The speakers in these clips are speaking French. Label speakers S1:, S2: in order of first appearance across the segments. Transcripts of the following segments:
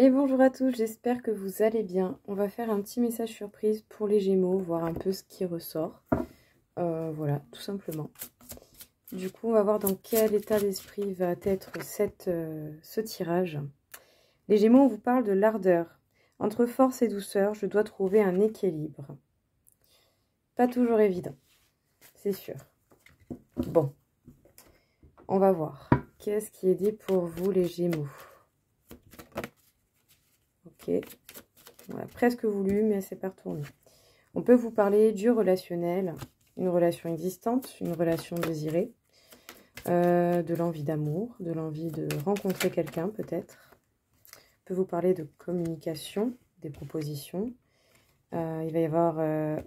S1: Et bonjour à tous, j'espère que vous allez bien. On va faire un petit message surprise pour les Gémeaux, voir un peu ce qui ressort. Voilà, tout simplement. Du coup, on va voir dans quel état d'esprit va être ce tirage. Les Gémeaux, on vous parle de l'ardeur. Entre force et douceur, je dois trouver un équilibre. Pas toujours évident, c'est sûr. Bon, on va voir. Qu'est-ce qui est dit pour vous, les Gémeaux? Ok, voilà, presque voulu, mais c'est pas retourné. On peut vous parler du relationnel, une relation existante, une relation désirée, de l'envie d'amour, de l'envie de rencontrer quelqu'un peut-être. On peut vous parler de communication, des propositions. Il va y avoir,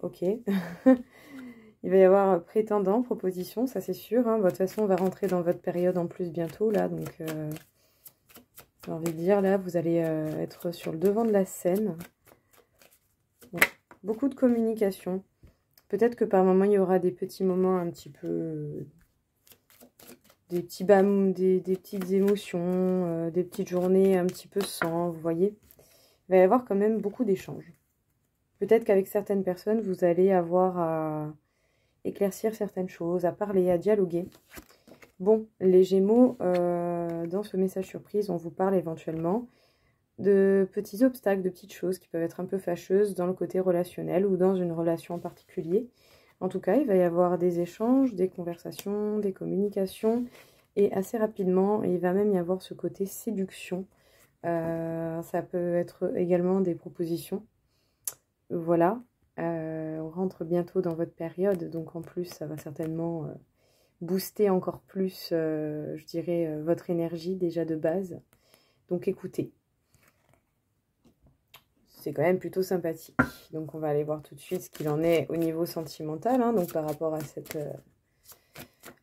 S1: ok, il va y avoir prétendant, proposition, ça c'est sûr. Hein. De toute façon, on va rentrer dans votre période en plus bientôt, là, donc j'ai envie de dire, là, vous allez être sur le devant de la scène. Bon. Beaucoup de communication. Peut-être que par moment, il y aura des petits moments un petit peu... des petites émotions, des petites journées un petit peu sans, vous voyez. Il va y avoir quand même beaucoup d'échanges. Peut-être qu'avec certaines personnes, vous allez avoir à éclaircir certaines choses, à parler, à dialoguer. Bon, les Gémeaux, dans ce message surprise, on vous parle éventuellement de petits obstacles, de petites choses qui peuvent être un peu fâcheuses dans le côté relationnel ou dans une relation en particulier. En tout cas, il va y avoir des échanges, des conversations, des communications et assez rapidement, il va même y avoir ce côté séduction. Ça peut être également des propositions. Voilà, on rentre bientôt dans votre période, donc en plus, ça va certainement booster encore plus, je dirais, votre énergie déjà de base. Donc écoutez. C'est quand même plutôt sympathique. Donc on va aller voir tout de suite ce qu'il en est au niveau sentimental, hein, donc par rapport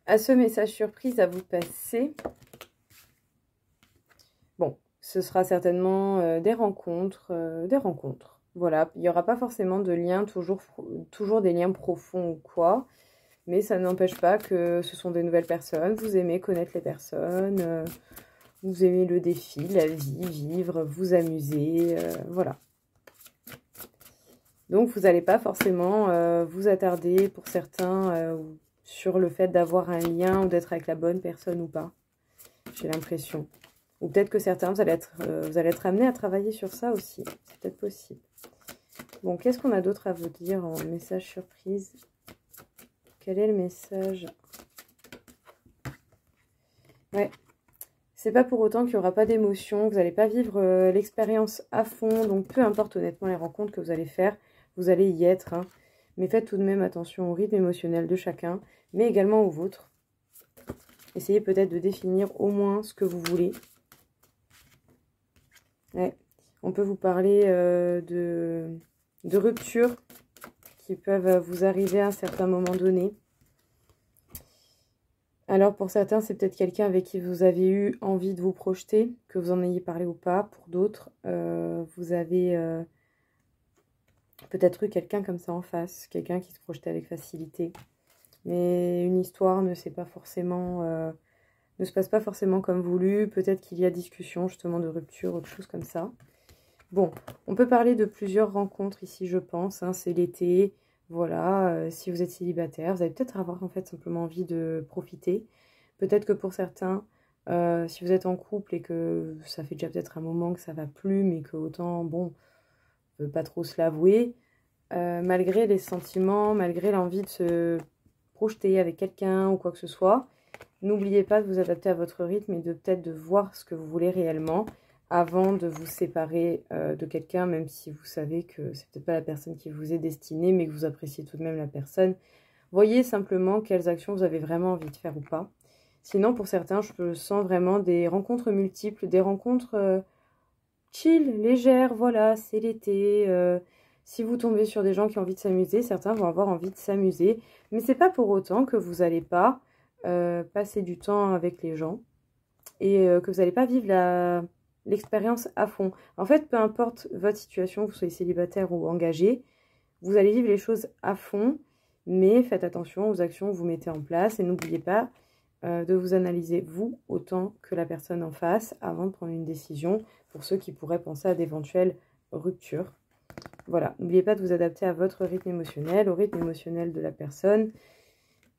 S1: à ce message surprise à vous passer. Bon, ce sera certainement des rencontres. Voilà, il n'y aura pas forcément de liens, toujours des liens profonds ou quoi, mais ça n'empêche pas que ce sont des nouvelles personnes, vous aimez connaître les personnes, vous aimez le défi, la vie, vivre, vous amuser, voilà. Donc, vous n'allez pas forcément vous attarder, pour certains, sur le fait d'avoir un lien ou d'être avec la bonne personne ou pas. J'ai l'impression. Ou peut-être que certains, vous allez être amenés à travailler sur ça aussi. C'est peut-être possible. Bon, qu'est-ce qu'on a d'autre à vous dire en message surprise? Quel est le message? Ouais. C'est pas pour autant qu'il n'y aura pas d'émotion, vous n'allez pas vivre l'expérience à fond. Donc, peu importe honnêtement les rencontres que vous allez faire, vous allez y être, hein. Mais faites tout de même attention au rythme émotionnel de chacun, mais également au vôtre. Essayez peut-être de définir au moins ce que vous voulez. Ouais. On peut vous parler de ruptures qui peuvent vous arriver à un certain moment donné. Alors pour certains, c'est peut-être quelqu'un avec qui vous avez eu envie de vous projeter, que vous en ayez parlé ou pas. Pour d'autres, vous avez... peut-être eu quelqu'un comme ça en face, quelqu'un qui se projetait avec facilité. Mais une histoire ne se passe pas forcément comme voulu. Peut-être qu'il y a discussion justement de rupture, autre chose comme ça. Bon, on peut parler de plusieurs rencontres ici, je pense. Hein, c'est l'été, voilà. Si vous êtes célibataire, vous allez peut-être avoir en fait simplement envie de profiter. Peut-être que pour certains, si vous êtes en couple et que ça fait déjà peut-être un moment que ça va plus, mais que autant, bon... pas trop se l'avouer, malgré les sentiments, malgré l'envie de se projeter avec quelqu'un ou quoi que ce soit, n'oubliez pas de vous adapter à votre rythme et de peut-être de voir ce que vous voulez réellement avant de vous séparer de quelqu'un, même si vous savez que c'est peut-être pas la personne qui vous est destinée, mais que vous appréciez tout de même la personne. Voyez simplement quelles actions vous avez vraiment envie de faire ou pas. Sinon, pour certains, je sens vraiment des rencontres multiples, des rencontres... chill, légère, voilà, c'est l'été. Si vous tombez sur des gens qui ont envie de s'amuser, certains vont avoir envie de s'amuser. Mais c'est pas pour autant que vous n'allez pas passer du temps avec les gens et que vous n'allez pas vivre l'expérience à fond. En fait, peu importe votre situation, que vous soyez célibataire ou engagé, vous allez vivre les choses à fond, mais faites attention aux actions que vous mettez en place et n'oubliez pas de vous analyser vous autant que la personne en face avant de prendre une décision pour ceux qui pourraient penser à d'éventuelles ruptures. Voilà, n'oubliez pas de vous adapter à votre rythme émotionnel, au rythme émotionnel de la personne.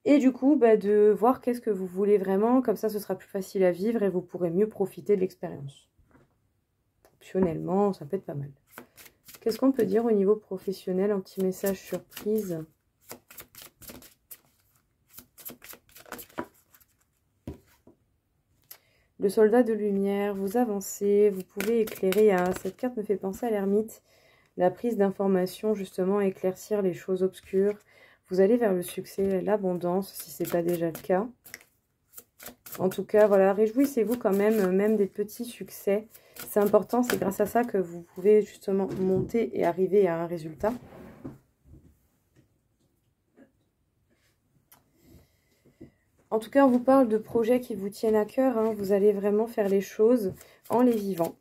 S1: Et du coup, de voir qu'est-ce que vous voulez vraiment, comme ça ce sera plus facile à vivre et vous pourrez mieux profiter de l'expérience. Optionnellement, ça peut être pas mal. Qu'est-ce qu'on peut dire au niveau professionnel, un petit message surprise? Le soldat de lumière, vous avancez, vous pouvez éclairer. Cette carte me fait penser à l'ermite. La prise d'information, justement, éclaircir les choses obscures. Vous allez vers le succès, l'abondance, si ce n'est pas déjà le cas. En tout cas, voilà, réjouissez-vous quand même des petits succès. C'est important, c'est grâce à ça que vous pouvez justement monter et arriver à un résultat. En tout cas, on vous parle de projets qui vous tiennent à cœur. Hein. Vous allez vraiment faire les choses en les vivant.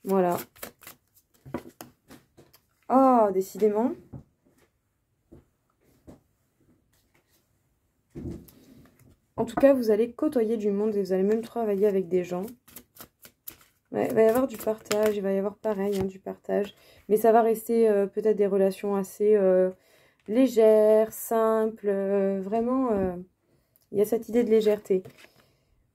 S1: Voilà. Oh, décidément. En tout cas, vous allez côtoyer du monde et vous allez même travailler avec des gens. Ouais, il va y avoir du partage, il va y avoir pareil, du partage. Mais ça va rester peut-être des relations assez légères, simples, vraiment... il y a cette idée de légèreté.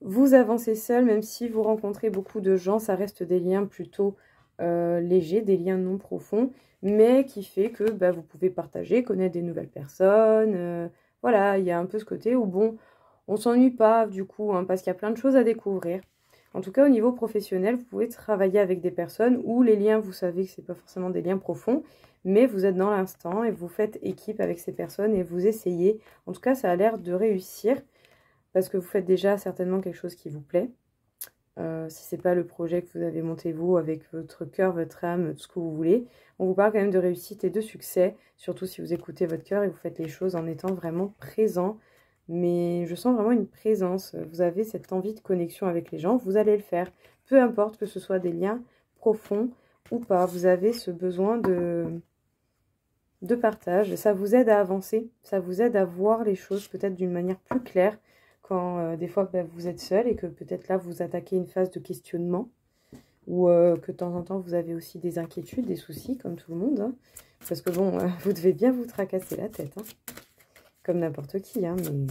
S1: Vous avancez seul, même si vous rencontrez beaucoup de gens, ça reste des liens plutôt légers, des liens non profonds, mais qui fait que vous pouvez partager, connaître des nouvelles personnes. Voilà, il y a un peu ce côté où, bon, on s'ennuie pas du coup, parce qu'il y a plein de choses à découvrir. En tout cas, au niveau professionnel, vous pouvez travailler avec des personnes où les liens, vous savez que ce n'est pas forcément des liens profonds, mais vous êtes dans l'instant et vous faites équipe avec ces personnes et vous essayez. En tout cas, ça a l'air de réussir parce que vous faites déjà certainement quelque chose qui vous plaît. Si ce n'est pas le projet que vous avez monté vous avec votre cœur, votre âme, tout ce que vous voulez. On vous parle quand même de réussite et de succès, surtout si vous écoutez votre cœur et vous faites les choses en étant vraiment présent. Mais je sens vraiment une présence. Vous avez cette envie de connexion avec les gens, vous allez le faire. Peu importe que ce soit des liens profonds ou pas, vous avez ce besoin de partage. Ça vous aide à avancer, ça vous aide à voir les choses peut-être d'une manière plus claire quand des fois vous êtes seul et que peut-être là vous attaquez une phase de questionnement ou que de temps en temps vous avez aussi des inquiétudes, des soucis comme tout le monde. Hein. Parce que bon, vous devez bien vous tracasser la tête. Hein. Comme n'importe qui, mais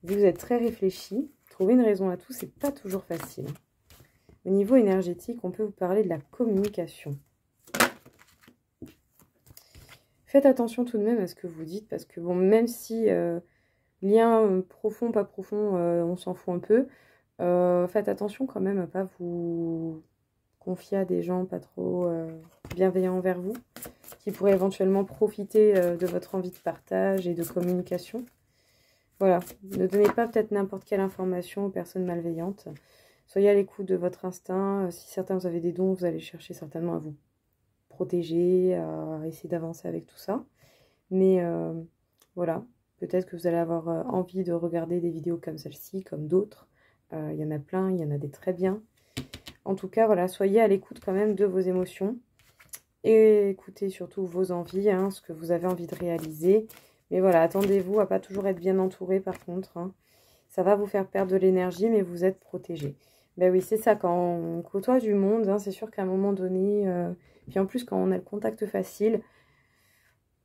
S1: vous êtes très réfléchi. Trouver une raison à tout, c'est pas toujours facile. Au niveau énergétique, on peut vous parler de la communication. Faites attention tout de même à ce que vous dites, parce que bon, même si lien profond, pas profond, on s'en fout un peu, faites attention quand même à pas vous confier à des gens pas trop bienveillants envers vous, qui pourraient éventuellement profiter de votre envie de partage et de communication. Voilà, ne donnez pas peut-être n'importe quelle information aux personnes malveillantes. Soyez à l'écoute de votre instinct. Si certains vous avez des dons, vous allez chercher certainement à vous protéger, à essayer d'avancer avec tout ça. Mais voilà, peut-être que vous allez avoir envie de regarder des vidéos comme celle-ci, comme d'autres. Il y en a plein, il y en a des très bien. En tout cas, voilà, soyez à l'écoute quand même de vos émotions. Et écoutez surtout vos envies, ce que vous avez envie de réaliser. Mais voilà, attendez-vous à pas toujours être bien entouré par contre. Ça va vous faire perdre de l'énergie, mais vous êtes protégé. Ben oui, c'est ça, quand on côtoie du monde, c'est sûr qu'à un moment donné, puis en plus quand on a le contact facile,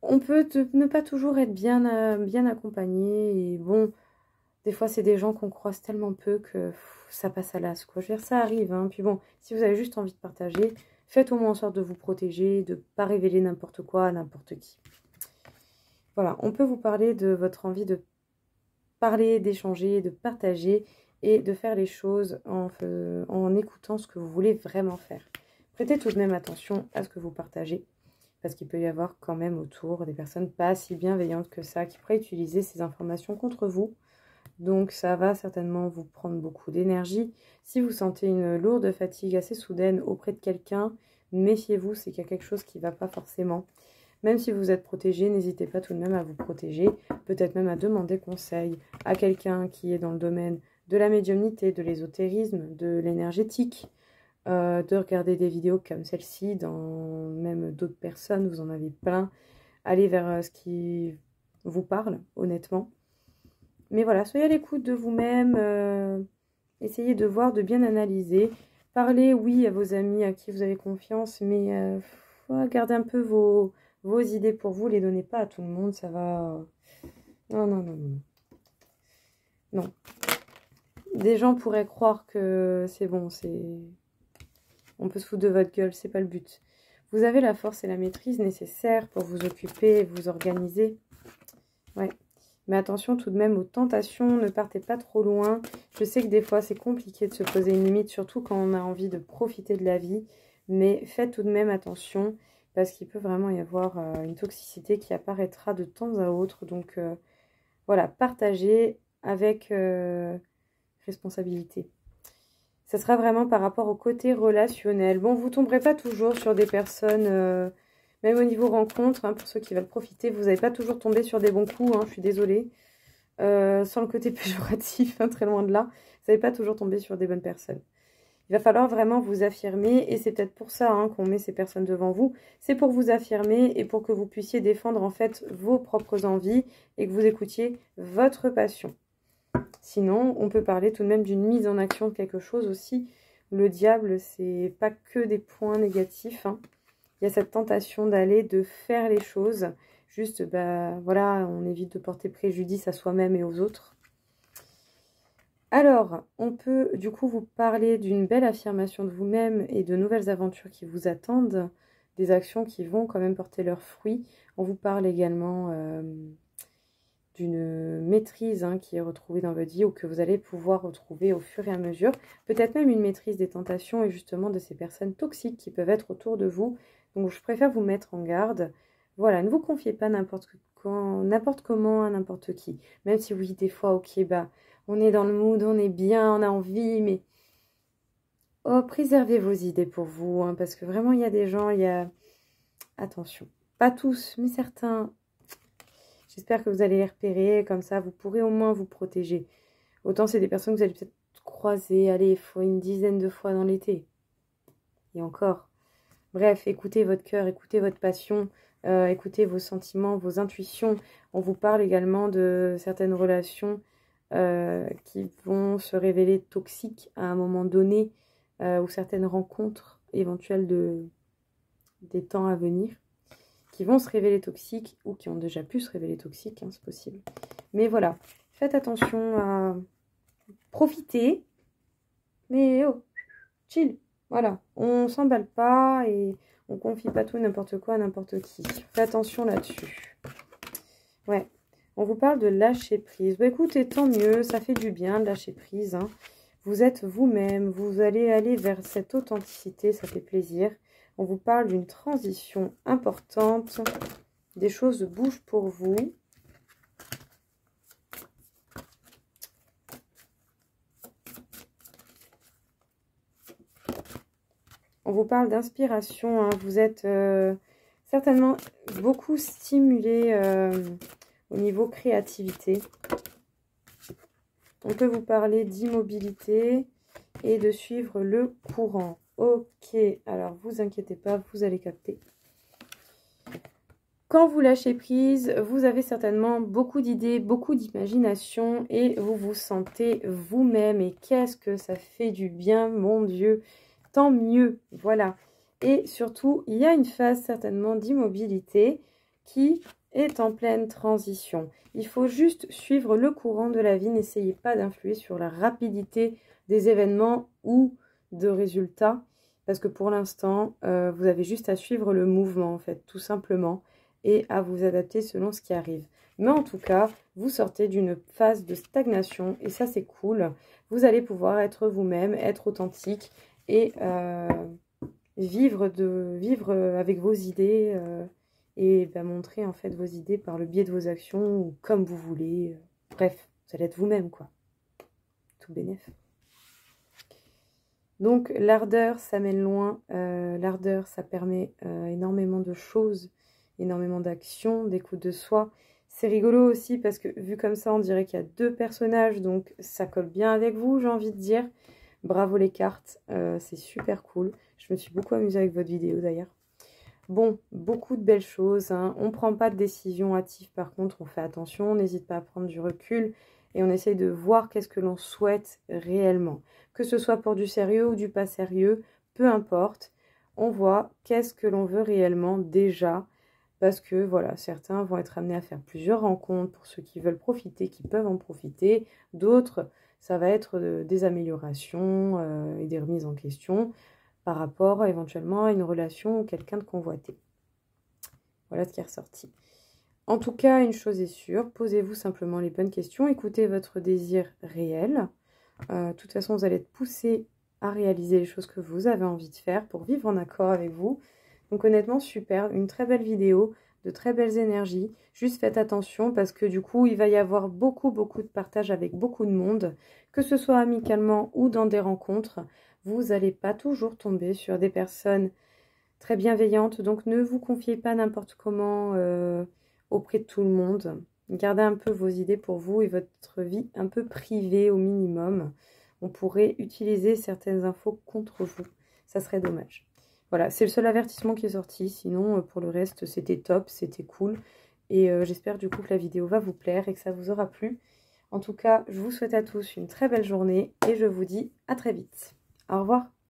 S1: on peut ne pas toujours être bien accompagné. Et bon, des fois c'est des gens qu'on croise tellement peu que ça passe à l'as, quoi. Je veux dire, ça arrive. Puis bon, si vous avez juste envie de partager, faites au moins en sorte de vous protéger, de ne pas révéler n'importe quoi à n'importe qui. Voilà, on peut vous parler de votre envie de parler, d'échanger, de partager et de faire les choses en écoutant ce que vous voulez vraiment faire. Prêtez tout de même attention à ce que vous partagez, parce qu'il peut y avoir quand même autour des personnes pas si bienveillantes que ça, qui pourraient utiliser ces informations contre vous. Donc ça va certainement vous prendre beaucoup d'énergie. Si vous sentez une lourde fatigue assez soudaine auprès de quelqu'un, méfiez-vous, c'est qu'il y a quelque chose qui ne va pas forcément. Même si vous êtes protégé, n'hésitez pas tout de même à vous protéger, peut-être même à demander conseil à quelqu'un qui est dans le domaine de la médiumnité, de l'ésotérisme, de l'énergétique, de regarder des vidéos comme celle-ci, dans même d'autres personnes, vous en avez plein. Allez vers ce qui vous parle, honnêtement. Mais voilà, soyez à l'écoute de vous-même. Essayez de voir, de bien analyser. Parlez, oui, à vos amis à qui vous avez confiance, mais gardez un peu vos idées pour vous. Les donnez pas à tout le monde, ça va... Non, non, non, non. Non. Des gens pourraient croire que c'est bon, on peut se foutre de votre gueule, c'est pas le but. Vous avez la force et la maîtrise nécessaires pour vous occuper, vous organiser. Ouais. Mais attention tout de même aux tentations, ne partez pas trop loin. Je sais que des fois c'est compliqué de se poser une limite, surtout quand on a envie de profiter de la vie. Mais faites tout de même attention, parce qu'il peut vraiment y avoir une toxicité qui apparaîtra de temps à autre. Donc voilà, partagez avec responsabilité. Ça sera vraiment par rapport au côté relationnel. Bon, vous ne tomberez pas toujours sur des personnes, même au niveau rencontre, hein, pour ceux qui veulent profiter, vous n'allez pas toujours tomber sur des bons coups, hein, je suis désolée. Sans le côté péjoratif, hein, très loin de là. Vous n'allez pas toujours tomber sur des bonnes personnes. Il va falloir vraiment vous affirmer, et c'est peut-être pour ça hein, qu'on met ces personnes devant vous. C'est pour vous affirmer et pour que vous puissiez défendre en fait vos propres envies et que vous écoutiez votre passion. Sinon, on peut parler tout de même d'une mise en action de quelque chose aussi. Le diable, c'est pas que des points négatifs. Hein. Il y a cette tentation d'aller, de faire les choses. Juste, bah voilà, on évite de porter préjudice à soi-même et aux autres. Alors, on peut du coup vous parler d'une belle affirmation de vous-même et de nouvelles aventures qui vous attendent. Des actions qui vont quand même porter leurs fruits. On vous parle également... d'une maîtrise hein, qui est retrouvée dans votre vie ou que vous allez pouvoir retrouver au fur et à mesure. Peut-être même une maîtrise des tentations et justement de ces personnes toxiques qui peuvent être autour de vous. Donc je préfère vous mettre en garde. Voilà, ne vous confiez pas n'importe comment à n'importe qui. Même si oui, des fois, ok, bah, on est dans le mood, on est bien, on a envie, mais... Oh, préservez vos idées pour vous, hein, parce que vraiment, il y a des gens, il y a... Attention, pas tous, mais certains... J'espère que vous allez les repérer, comme ça vous pourrez au moins vous protéger. Autant c'est des personnes que vous allez peut-être croiser, allez, faut une dizaine de fois dans l'été. Et encore. Bref, écoutez votre cœur, écoutez votre passion, écoutez vos sentiments, vos intuitions. On vous parle également de certaines relations qui vont se révéler toxiques à un moment donné, ou certaines rencontres éventuelles des temps à venir, qui vont se révéler toxiques ou qui ont déjà pu se révéler toxiques, hein, c'est possible. Mais voilà, faites attention à profiter, mais oh, chill, voilà, on s'emballe pas et on confie pas tout n'importe quoi à n'importe qui. Faites attention là-dessus. Ouais, on vous parle de lâcher prise. Bah écoutez, tant mieux, ça fait du bien de lâcher prise, hein. Vous êtes vous-même, vous allez aller vers cette authenticité, ça fait plaisir. On vous parle d'une transition importante. Des choses bougent pour vous. On vous parle d'inspiration. Hein. Vous êtes certainement beaucoup stimulé au niveau créativité. On peut vous parler d'immobilité et de suivre le courant. Ok, alors vous inquiétez pas, vous allez capter. Quand vous lâchez prise, vous avez certainement beaucoup d'idées, beaucoup d'imagination et vous vous sentez vous-même. Et qu'est-ce que ça fait du bien, mon Dieu, tant mieux, voilà. Et surtout, il y a une phase certainement d'immobilité qui est en pleine transition. Il faut juste suivre le courant de la vie, n'essayez pas d'influer sur la rapidité des événements ou de résultats. Parce que pour l'instant, vous avez juste à suivre le mouvement, en fait, tout simplement, et à vous adapter selon ce qui arrive. Mais en tout cas, vous sortez d'une phase de stagnation, et ça, c'est cool. Vous allez pouvoir être vous-même, être authentique, et vivre avec vos idées, et montrer, en fait, vos idées par le biais de vos actions, ou comme vous voulez. Bref, vous allez être vous-même, quoi. Tout bénef. Donc, l'ardeur, ça mène loin. L'ardeur, ça permet énormément de choses, énormément d'actions, d'écoute de soi. C'est rigolo aussi parce que, vu comme ça, on dirait qu'il y a deux personnages. Donc, ça colle bien avec vous, j'ai envie de dire. Bravo les cartes, c'est super cool. Je me suis beaucoup amusée avec votre vidéo, d'ailleurs. Bon, beaucoup de belles choses. Hein. On ne prend pas de décision hâtive, par contre, on fait attention. On n'hésite pas à prendre du recul. et on essaye de voir qu'est-ce que l'on souhaite réellement. Que ce soit pour du sérieux ou du pas sérieux, peu importe, on voit qu'est-ce que l'on veut réellement déjà, parce que voilà, certains vont être amenés à faire plusieurs rencontres pour ceux qui veulent profiter, qui peuvent en profiter, d'autres, ça va être des améliorations et des remises en question par rapport éventuellement à une relation ou quelqu'un de convoité. Voilà ce qui est ressorti. En tout cas, une chose est sûre, posez-vous simplement les bonnes questions, écoutez votre désir réel. De toute façon, vous allez être poussé à réaliser les choses que vous avez envie de faire pour vivre en accord avec vous. Donc honnêtement, super, une très belle vidéo, de très belles énergies. Juste faites attention parce que du coup, il va y avoir beaucoup de partage avec beaucoup de monde, que ce soit amicalement ou dans des rencontres. Vous n'allez pas toujours tomber sur des personnes très bienveillantes, donc ne vous confiez pas n'importe comment auprès de tout le monde. Gardez un peu vos idées pour vous et votre vie un peu privée au minimum. On pourrait utiliser certaines infos contre vous. Ça serait dommage. Voilà, c'est le seul avertissement qui est sorti. Sinon, pour le reste, c'était top, c'était cool. Et j'espère du coup que la vidéo va vous plaire et que ça vous aura plu. En tout cas, je vous souhaite à tous une très belle journée et je vous dis à très vite. Au revoir.